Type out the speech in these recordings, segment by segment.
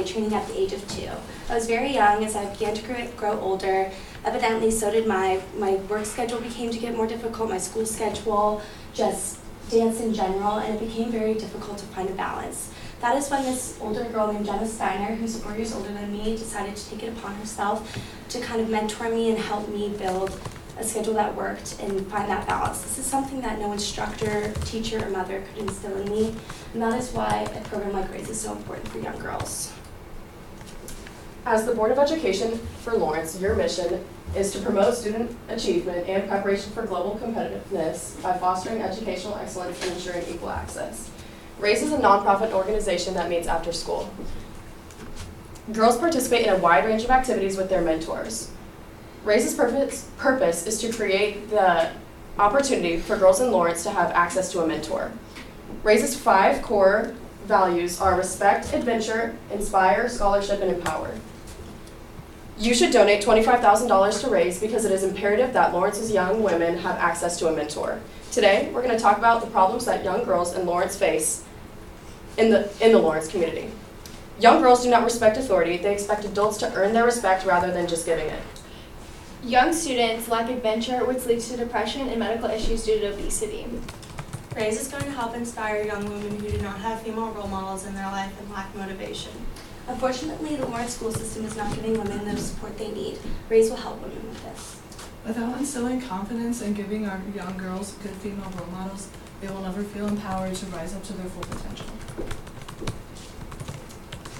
training at the age of 2. I was very young. As I began to grow older, evidently so did my work schedule became to get more difficult, my school schedule, just dance in general, and it became very difficult to find a balance. That is when this older girl named Jenna Steiner, who's 4 years older than me, decided to take it upon herself to kind of mentor me and help me build a schedule that worked and find that balance. This is something that no instructor, teacher, or mother could instill in me, and that is why a program like RAISE is so important for young girls. As the Board of Education for Lawrence, your mission is to promote student achievement and preparation for global competitiveness by fostering educational excellence and ensuring equal access. RAISE is a nonprofit organization that meets after school. Girls participate in a wide range of activities with their mentors. RAISE's purpose is to create the opportunity for girls in Lawrence to have access to a mentor. RAISE's 5 core values are respect, adventure, inspire, scholarship, and empower. You should donate $25,000 to RAISE because it is imperative that Lawrence's young women have access to a mentor. Today, we're going to talk about the problems that young girls in Lawrence face in the Lawrence community. Young girls do not respect authority. They expect adults to earn their respect rather than just giving it. Young students lack adventure, which leads to depression and medical issues due to obesity. RAISE is going to help inspire young women who do not have female role models in their life and lack motivation. Unfortunately, the Lawrence school system is not giving women the support they need. RAISE will help women with this. Without instilling confidence and giving our young girls good female role models, they will never feel empowered to rise up to their full potential.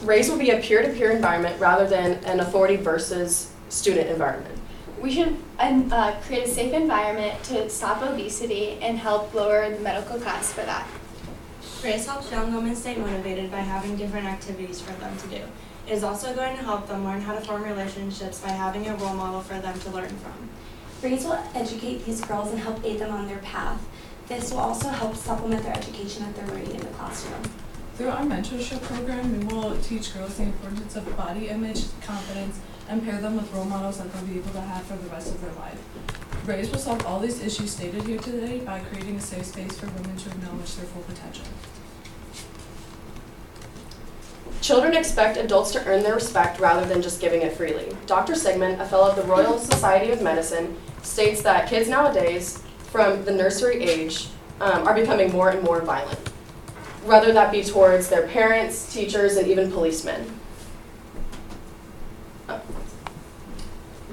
RAISE will be a peer-to-peer environment rather than an authority versus student environment. We should create a safe environment to stop obesity and help lower the medical costs for that. RAISE helps young women stay motivated by having different activities for them to do. It is also going to help them learn how to form relationships by having a role model for them to learn from. RAISE will educate these girls and help aid them on their path. This will also help supplement their education that they're learning in the classroom. Through our mentorship program, we will teach girls the importance of body image, confidence, and pair them with role models that they'll be able to have for the rest of their life. RAISE will solve all these issues stated here today by creating a safe space for women to acknowledge their full potential. Children expect adults to earn their respect rather than just giving it freely. Dr. Sigmund, a fellow of the Royal Society of Medicine, states that kids nowadays, from the nursery age, are becoming more and more violent, whether that be towards their parents, teachers, and even policemen.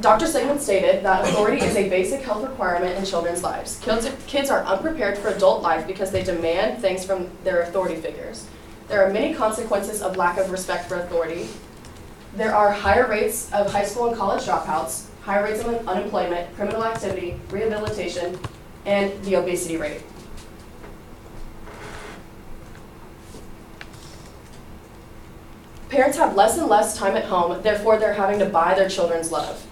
Dr. Sigmund stated that authority is a basic health requirement in children's lives. Kids are unprepared for adult life because they demand things from their authority figures. There are many consequences of lack of respect for authority. There are higher rates of high school and college dropouts, higher rates of unemployment, criminal activity, rehabilitation, and the obesity rate. Parents have less and less time at home, therefore they're having to buy their children's love.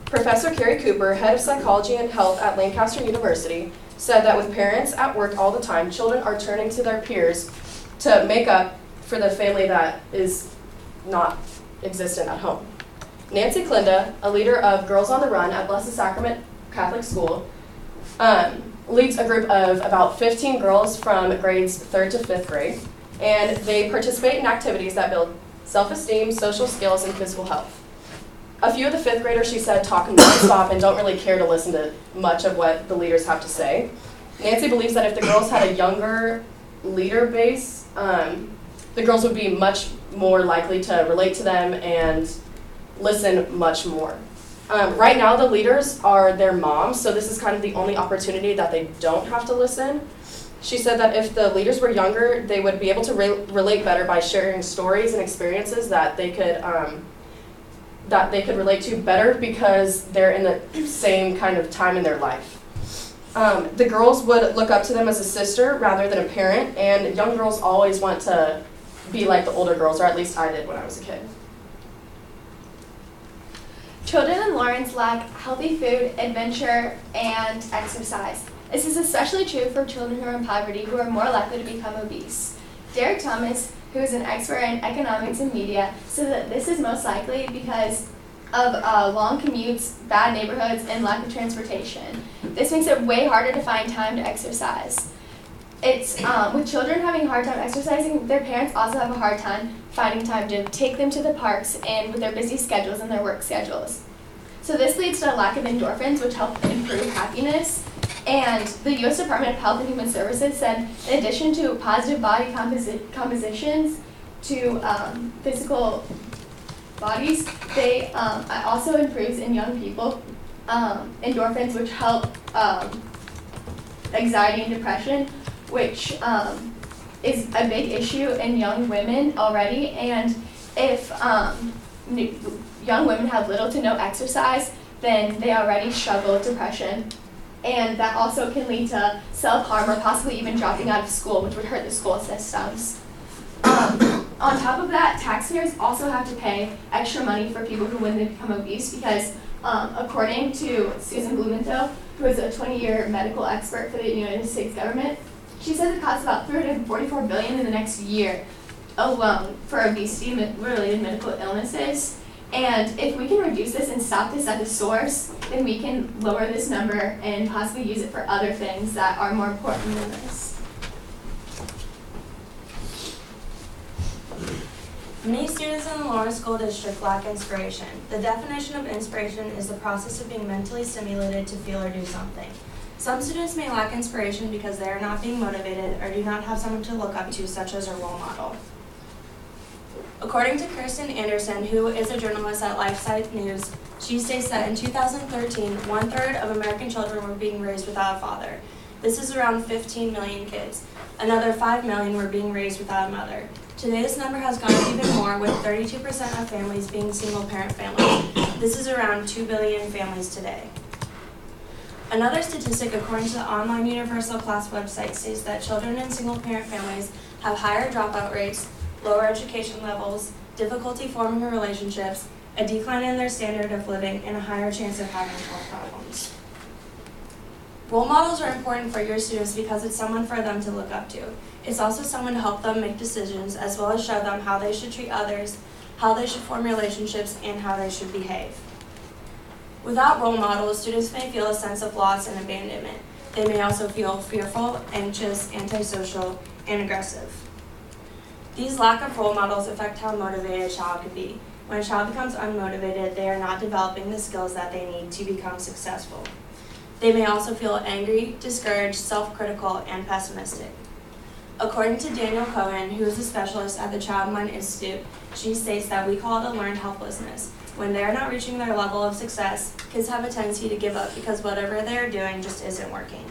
Professor Carrie Cooper, head of psychology and health at Lancaster University, said that with parents at work all the time, children are turning to their peers to make up for the family that is not existent at home. Nancy Klinda, a leader of Girls on the Run at Blessed Sacrament Catholic School, leads a group of about 15 girls from grades 3rd to 5th grade, and they participate in activities that build self-esteem, social skills, and physical health. A few of the 5th graders, she said, talk nonstop and don't really care to listen to much of what the leaders have to say. Nancy believes that if the girls had a younger leader base, the girls would be much more likely to relate to them and listen much more. Right now, the leaders are their moms, so this is kind of the only opportunity that they don't have to listen. She said that if the leaders were younger, they would be able to relate better by sharing stories and experiences that they could relate to better because they're in the same kind of time in their life. The girls would look up to them as a sister rather than a parent, and young girls always want to be like the older girls, or at least I did when I was a kid. Children in Lawrence lack healthy food, adventure, and exercise. This is especially true for children who are in poverty, who are more likely to become obese. Derek Thomas, who is an expert in economics and media, says that this is most likely because of long commutes, bad neighborhoods, and lack of transportation. This makes it way harder to find time to exercise. It's with children having a hard time exercising, their parents also have a hard time finding time to take them to the parks and with their busy schedules and their work schedules. So this leads to a lack of endorphins, which help improve happiness. And the U.S. Department of Health and Human Services said, in addition to positive body compositions to physical bodies, they also improves in young people endorphins, which help anxiety and depression, which is a big issue in young women already. And if young women have little to no exercise, then they already struggle with depression. And that also can lead to self-harm or possibly even dropping out of school, which would hurt the school systems. On top of that, taxpayers also have to pay extra money for people who, when they become obese, because according to Susan Blumenthal, who is a 20-year medical expert for the United States government, she says it costs about $344 billion in the next year alone for obesity-related medical illnesses. And if we can reduce this and stop this at the source, then we can lower this number and possibly use it for other things that are more important than this. Many students in the Lawrence School District lack inspiration. The definition of inspiration is the process of being mentally stimulated to feel or do something. Some students may lack inspiration because they are not being motivated or do not have someone to look up to, such as a role model. According to Kirsten Anderson, who is a journalist at LifeSite News, she states that in 2013, 1/3 of American children were being raised without a father. This is around 15 million kids. Another 5 million were being raised without a mother. Today, this number has gone up even more, with 32% of families being single-parent families. This is around 2 billion families today. Another statistic, according to the online Universal Class website, states that children in single-parent families have higher dropout rates, lower education levels, difficulty forming relationships, a decline in their standard of living, and a higher chance of having health problems. Role models are important for your students because it's someone for them to look up to. It's also someone to help them make decisions, as well as show them how they should treat others, how they should form relationships, and how they should behave. Without role models, students may feel a sense of loss and abandonment. They may also feel fearful, anxious, antisocial, and aggressive. These lack of role models affect how motivated a child could be. When a child becomes unmotivated, they are not developing the skills that they need to become successful. They may also feel angry, discouraged, self-critical, and pessimistic. According to Daniel Cohen, who is a specialist at the Child Mind Institute, she states that we call it a learned helplessness. When they are not reaching their level of success, kids have a tendency to give up because whatever they are doing just isn't working.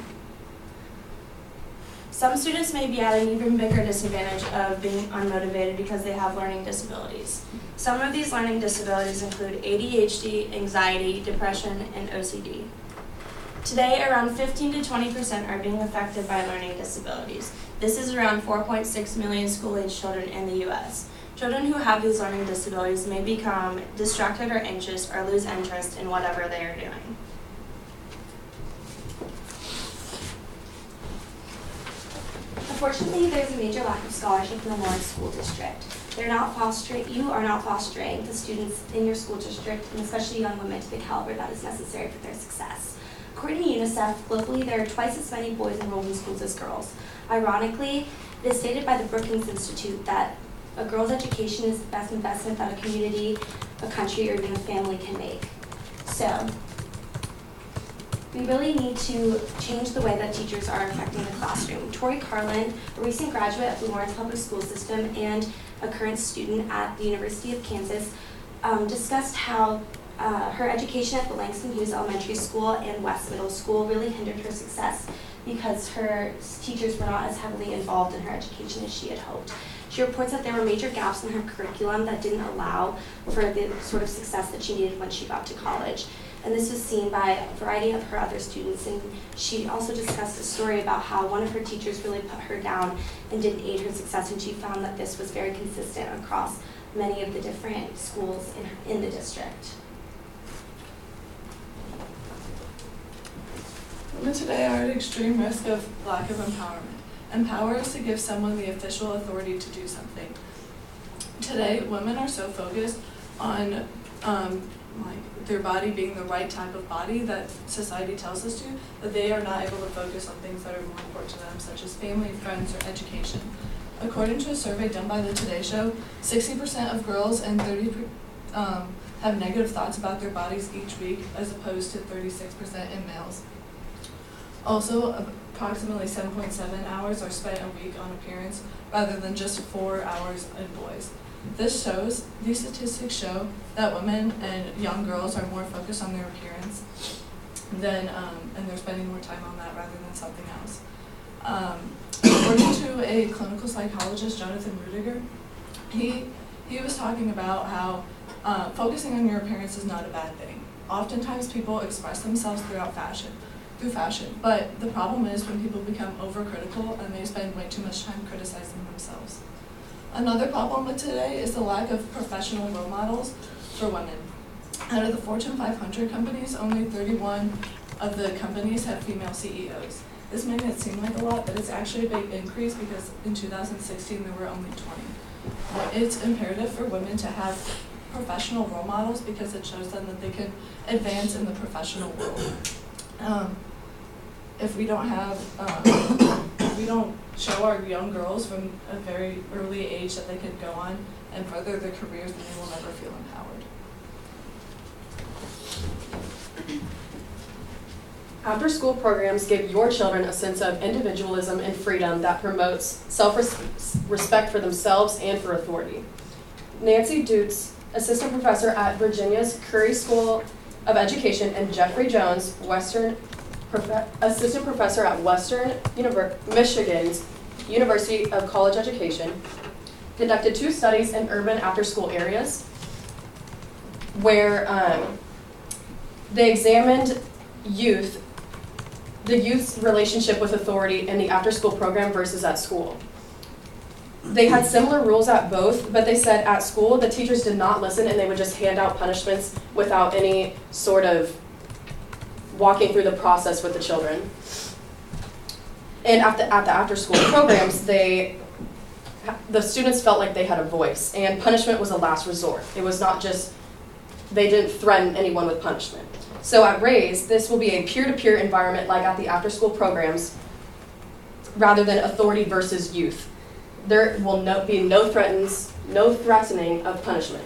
Some students may be at an even bigger disadvantage of being unmotivated because they have learning disabilities. Some of these learning disabilities include ADHD, anxiety, depression, and OCD. Today, around 15 to 20% are being affected by learning disabilities. This is around 4.6 million school-age children in the U.S. Children who have these learning disabilities may become distracted or anxious or lose interest in whatever they are doing. Unfortunately, there's a major lack of scholarship in the Lawrence School District. You are not fostering the students in your school district, and especially young women, to the caliber that is necessary for their success. According to UNICEF, globally there are twice as many boys enrolled in schools as girls. Ironically, it is stated by the Brookings Institute that a girl's education is the best investment that a community, a country, or even a family can make. So, we really need to change the way that teachers are affecting the classroom. Tori Carlin, a recent graduate of the Lawrence Public School System and a current student at the University of Kansas, discussed how her education at the Langston Hughes Elementary School and West Middle School really hindered her success because her teachers were not as heavily involved in her education as she had hoped. She reports that there were major gaps in her curriculum that didn't allow for the sort of success that she needed when she got to college. And this was seen by a variety of her other students. And she also discussed a story about how one of her teachers really put her down and didn't aid her success, and she found that this was very consistent across many of the different schools in the district. Women today are at extreme risk of lack of empowerment. Empower is to give someone the official authority to do something. Today, women are so focused on like their body being the right type of body that society tells us to, that they are not able to focus on things that are more important to them, such as family, friends, or education. According to a survey done by the Today Show, 60% of girls and 30% have negative thoughts about their bodies each week, as opposed to 36% in males. Also, approximately 7.7 hours are spent a week on appearance, rather than just 4 hours in boys. These statistics show that women and young girls are more focused on their appearance than, and they're spending more time on that rather than something else. According to a clinical psychologist, Jonathan Rudiger, he was talking about how focusing on your appearance is not a bad thing. Oftentimes people express themselves through fashion, but the problem is when people become overcritical and they spend way too much time criticizing themselves. Another problem with today is the lack of professional role models for women. Out of the Fortune 500 companies, only 31 of the companies have female CEOs. This may not seem like a lot, but it's actually a big increase because in 2016 there were only 20. It's imperative for women to have professional role models because it shows them that they can advance in the professional world. If we don't have, if we don't show our young girls from a very early age that they can go on and further their careers, then they will never feel empowered. After-school programs give your children a sense of individualism and freedom that promotes self-respect for themselves and for authority. Nancy Dutz, assistant professor at Virginia's Curry School of Education, and Jeffrey Jones, assistant professor at Michigan's University of College Education, conducted 2 studies in urban after-school areas where they examined the youth's relationship with authority in the after-school program versus at school. They had similar rules at both, but they said at school the teachers did not listen and they would just hand out punishments without any sort of walking through the process with the children. And at the after-school programs, the students felt like they had a voice, and punishment was a last resort. It was not just, they didn't threaten anyone with punishment. So at Raise, this will be a peer-to-peer environment like at the after-school programs, rather than authority versus youth. There will be no threatening of punishment.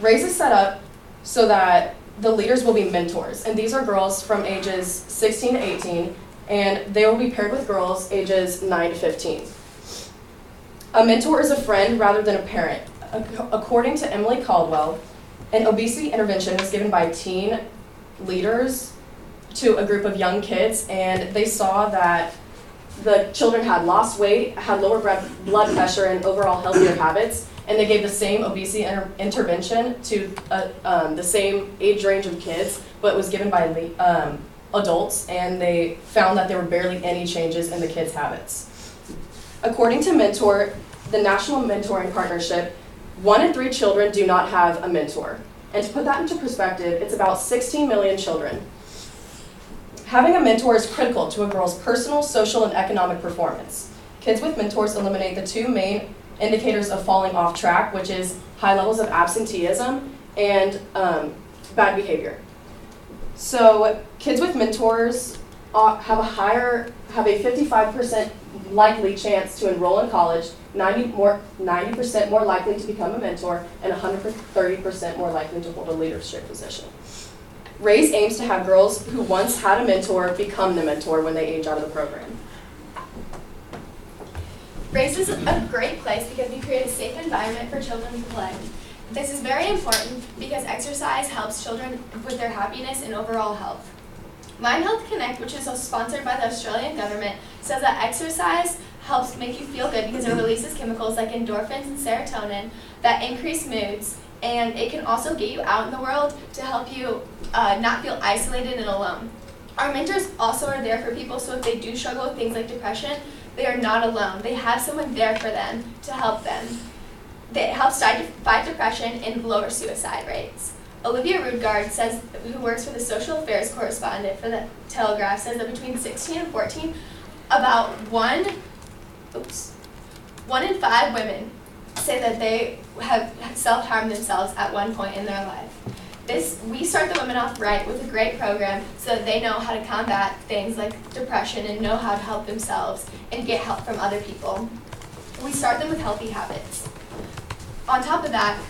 Raise is set up so that the leaders will be mentors, and these are girls from ages 16 to 18, and they will be paired with girls ages 9 to 15. A mentor is a friend rather than a parent. According to Emily Caldwell, an obesity intervention was given by teen leaders to a group of young kids, and they saw that the children had lost weight, had lower blood pressure, and overall healthier habits, and they gave the same obesity intervention to the same age range of kids, but it was given by adults, and they found that there were barely any changes in the kids' habits. According to Mentor, the National Mentoring Partnership, 1 in 3 children do not have a mentor. And to put that into perspective, it's about 16 million children. Having a mentor is critical to a girl's personal, social, and economic performance. Kids with mentors eliminate the 2 main indicators of falling off track, which is high levels of absenteeism and bad behavior. So kids with mentors have a 55% likely chance to enroll in college, 90% more likely to become a mentor, and 130% more likely to hold a leadership position. Raise aims to have girls who once had a mentor become the mentor when they age out of the program. Raise is a great place because we create a safe environment for children to play. This is very important because exercise helps children with their happiness and overall health. Mind Health Connect, which is sponsored by the Australian government, says that exercise helps make you feel good because it releases chemicals like endorphins and serotonin that increase moods, and it can also get you out in the world to help you not feel isolated and alone. Our mentors also are there for people, so if they do struggle with things like depression, they are not alone. They have someone there for them to help them. It helps fight depression and lower suicide rates. Olivia Rudgard, who works for the social affairs correspondent for the Telegraph, says that between 16 and 14, about 1 in 5 women say that they have self-harmed themselves at one point in their life. We start the women off right with a great program so that they know how to combat things like depression and know how to help themselves and get help from other people. We start them with healthy habits. On top of that,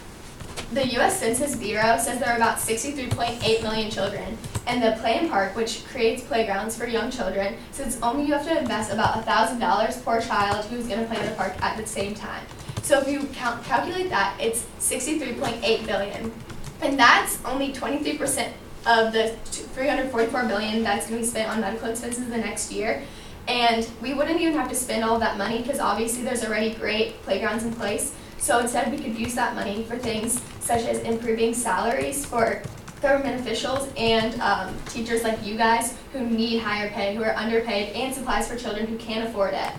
the U.S. Census Bureau says there are about 63.8 million children, and the Play and Park, which creates playgrounds for young children, says only you have to invest about $1,000 per child who's going to play in the park at the same time. So if you calculate that, it's 63.8 billion. And that's only 23% of the $344 billion that's going to be spent on medical expenses the next year. And we wouldn't even have to spend all of that money because obviously there's already great playgrounds in place. So instead we could use that money for things such as improving salaries for government officials and teachers like you guys who need higher pay, who are underpaid, and supplies for children who can't afford it.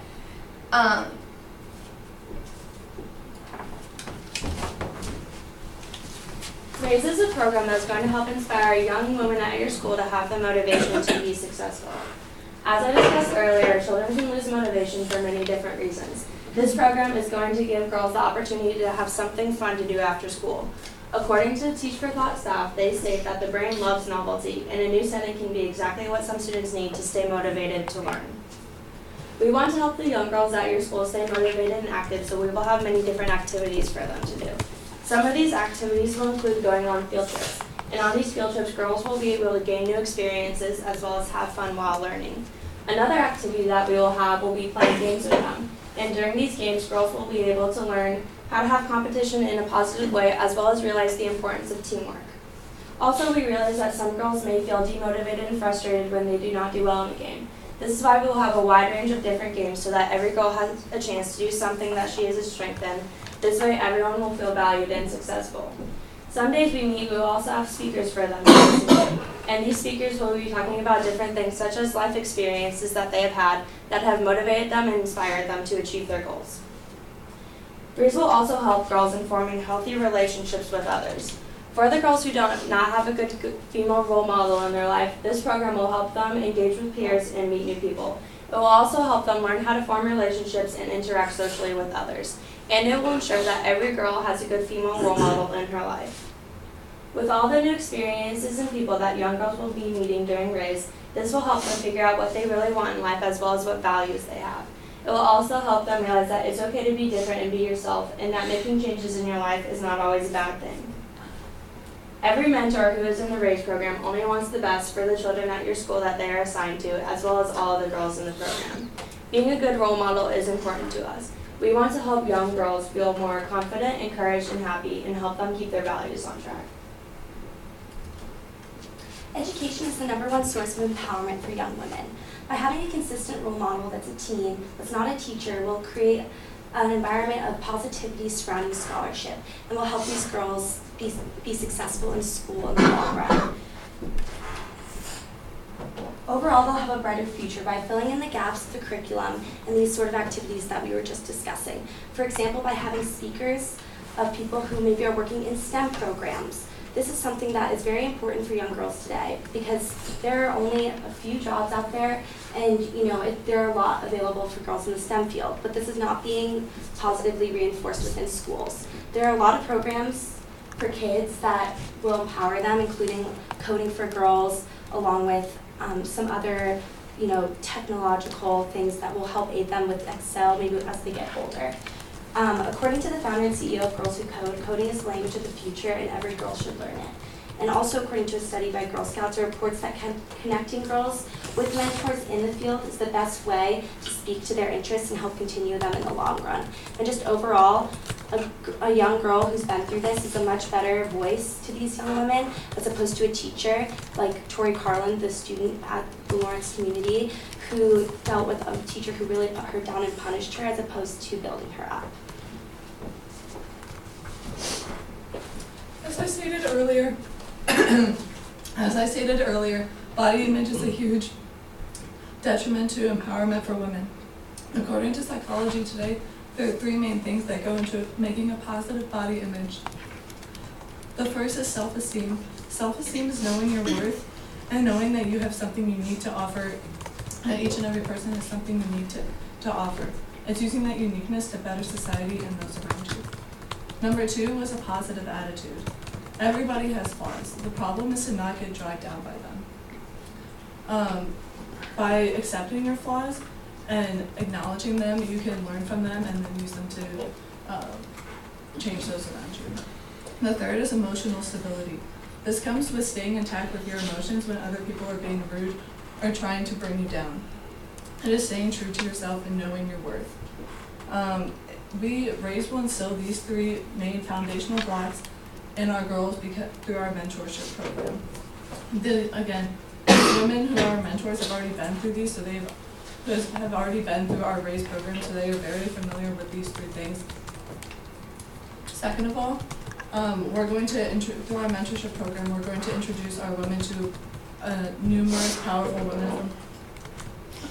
RAISE is a program that's going to help inspire young women at your school to have the motivation to be successful. As I discussed earlier, children can lose motivation for many different reasons. This program is going to give girls the opportunity to have something fun to do after school. According to Teach for Thought staff, they state that the brain loves novelty, and a new setting can be exactly what some students need to stay motivated to learn. We want to help the young girls at your school stay motivated and active, so we will have many different activities for them to do. Some of these activities will include going on field trips, and on these field trips, girls will be able to gain new experiences as well as have fun while learning. Another activity that we will have will be playing games with them, and during these games, girls will be able to learn how to have competition in a positive way as well as realize the importance of teamwork. Also, we realize that some girls may feel demotivated and frustrated when they do not do well in a game. This is why we will have a wide range of different games so that every girl has a chance to do something that she has a strength in. This way, everyone will feel valued and successful. Some days we meet, we will also have speakers for them to listen to. And these speakers will be talking about different things such as life experiences that they have had that have motivated them and inspired them to achieve their goals. RAISE will also help girls in forming healthy relationships with others. For the girls who do not have a good female role model in their life, this program will help them engage with peers and meet new people. It will also help them learn how to form relationships and interact socially with others. And it will ensure that every girl has a good female role model in her life. With all the new experiences and people that young girls will be meeting during RAISE, this will help them figure out what they really want in life as well as what values they have. It will also help them realize that it's okay to be different and be yourself, and that making changes in your life is not always a bad thing. Every mentor who is in the RAISE program only wants the best for the children at your school that they are assigned to, as well as all of the girls in the program. Being a good role model is important to us. We want to help young girls feel more confident, encouraged, and happy, and help them keep their values on track. Education is the #1 source of empowerment for young women. By having a consistent role model that's a teen, that's not a teacher, will create an environment of positivity surrounding scholarship and will help these girls be successful in school in the long run. Overall, they'll have a brighter future by filling in the gaps of the curriculum and these sort of activities that we were just discussing. For example, by having speakers of people who maybe are working in STEM programs. This is something that is very important for young girls today because there are only a few jobs out there, and there are a lot available for girls in the STEM field, but this is not being positively reinforced within schools. There are a lot of programs for kids that will empower them, including coding for girls, along with some other technological things that will help aid them with Excel maybe as they get older. According to the founder and CEO of Girls Who Code, coding is the language of the future and every girl should learn it. And also according to a study by Girl Scouts, it reports that connecting girls with mentors in the field is the best way to speak to their interests and help continue them in the long run. And just overall, a young girl who's been through this is a much better voice to these young women as opposed to a teacher like Tori Carlin, the student at the Lawrence community, who dealt with a teacher who really put her down and punished her as opposed to building her up. As I stated earlier, body image is a huge detriment to empowerment for women. According to Psychology Today, there are 3 main things that go into making a positive body image. The first is self-esteem. Self-esteem is knowing your worth and knowing that you have something unique to offer, and each and every person has something unique to offer. It's using that uniqueness to better society and those around you. Number 2 was a positive attitude. Everybody has flaws. The problem is to not get dragged down by them. By accepting your flaws and acknowledging them, you can learn from them and then use them to change those around you. The 3rd is emotional stability. This comes with staying intact with your emotions when other people are being rude or trying to bring you down. It is staying true to yourself and knowing your worth. Raise will instill these 3 main foundational blocks in our girls through our mentorship program. Again, women who are mentors have already been through these, so have already been through our RAISE program, so they are very familiar with these 3 things. Second of all, we're going to, through our mentorship program, we're going to introduce our women to numerous powerful women from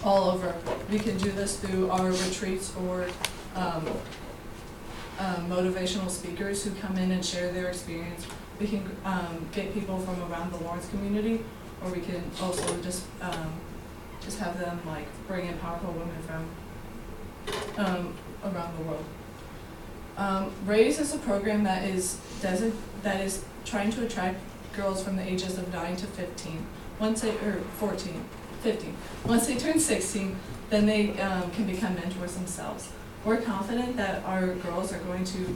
all over. We can do this through our retreats or motivational speakers who come in and share their experience. We can get people from around the Lawrence community, or we can also just have them like bring in powerful women from around the world. RAISE is a program that is trying to attract girls from the ages of 9 to 15. 15. Once they turn 16, then they can become mentors themselves. We're confident that our girls are going to,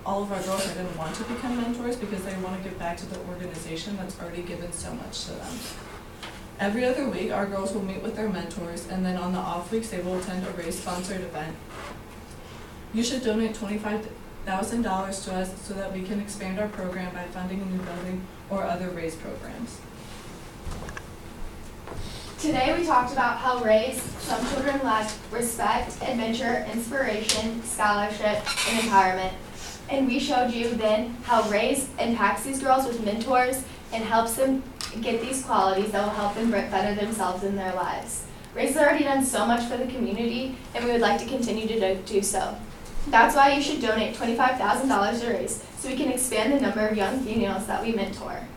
all of our girls are going to want to become mentors because they want to give back to the organization that's already given so much to them. Every other week, our girls will meet with their mentors, and then on the off weeks, they will attend a RAISE-sponsored event. You should donate $25,000 to us so that we can expand our program by funding a new building or other RAISE programs. Today we talked about how RAISE, some children lack respect, adventure, inspiration, scholarship, and empowerment. And we showed you then how RAISE impacts these girls with mentors and helps them get these qualities that will help them better themselves in their lives. RAISE has already done so much for the community, and we would like to continue to do so. That's why you should donate $25,000 to RAISE, so we can expand the number of young females that we mentor.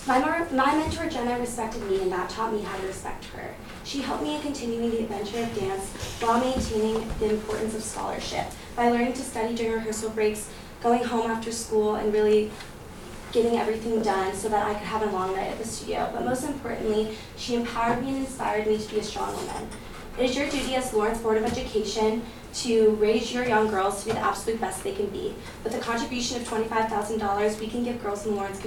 My mentor Jenna respected me, and that taught me how to respect her. She helped me in continuing the adventure of dance while maintaining the importance of scholarship by learning to study during rehearsal breaks, going home after school, and really getting everything done so that I could have a long night at the studio. But most importantly, she empowered me and inspired me to be a strong woman. It is your duty as Lawrence Board of Education to raise your young girls to be the absolute best they can be. With a contribution of $25,000, we can give girls in the Lawrence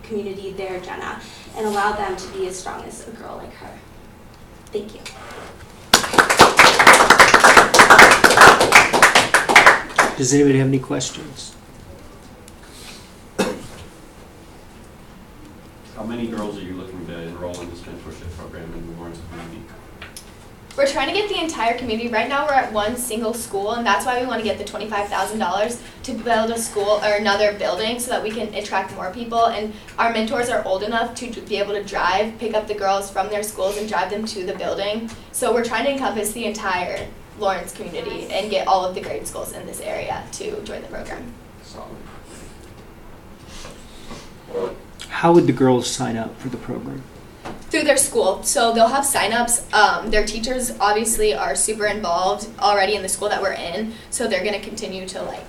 community their Jenna and allow them to be as strong as a girl like her. Thank you. Does anybody have any questions? How many girls are you looking to enroll in this mentorship program in the Lawrence community? We're trying to get the entire community. Right now we're at one single school, and that's why we want to get the $25,000 to build a school or another building so that we can attract more people. And our mentors are old enough to be able to drive, pick up the girls from their schools and drive them to the building. So we're trying to encompass the entire Lawrence community and get all of the grade schools in this area to join the program. Solid. How would the girls sign up for the program? Through their school. So they'll have sign-ups. Their teachers obviously are super involved already in the school that we're in, so they're going to continue to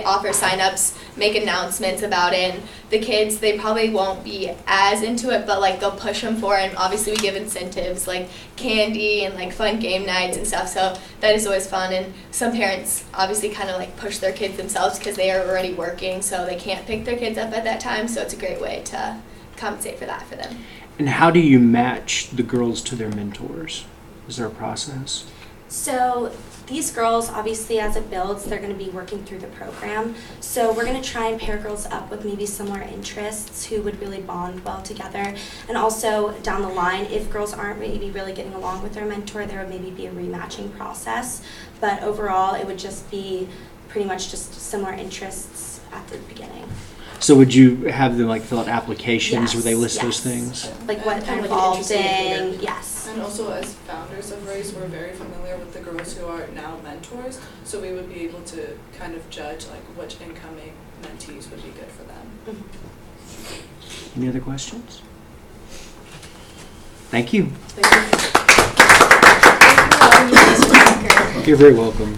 offer sign-ups, make announcements about it. And the kids, they probably won't be as into it, but they'll push them for it. And obviously we give incentives like candy and fun game nights and stuff, so that is always fun. And some parents obviously kind of push their kids themselves because they are already working, so they can't pick their kids up at that time, so it's a great way to compensate for that for them. And how do you match the girls to their mentors? Is there a process? So these girls, obviously as it builds, they're going to be working through the program. So we're going to try and pair girls up with maybe similar interests who would really bond well together. And also down the line, if girls aren't maybe really getting along with their mentor, there would maybe be a rematching process. But overall, it would just be pretty much just similar interests at the beginning. So would you have them fill out applications where they list Yes. those things? Like what And they're what involved they're interested in, in. yes. And also as founders of RAISE, we're very familiar with the girls who are now mentors, so we would be able to kind of judge which incoming mentees would be good for them. Mm-hmm. Any other questions? Thank you. Thank you. You're very welcome.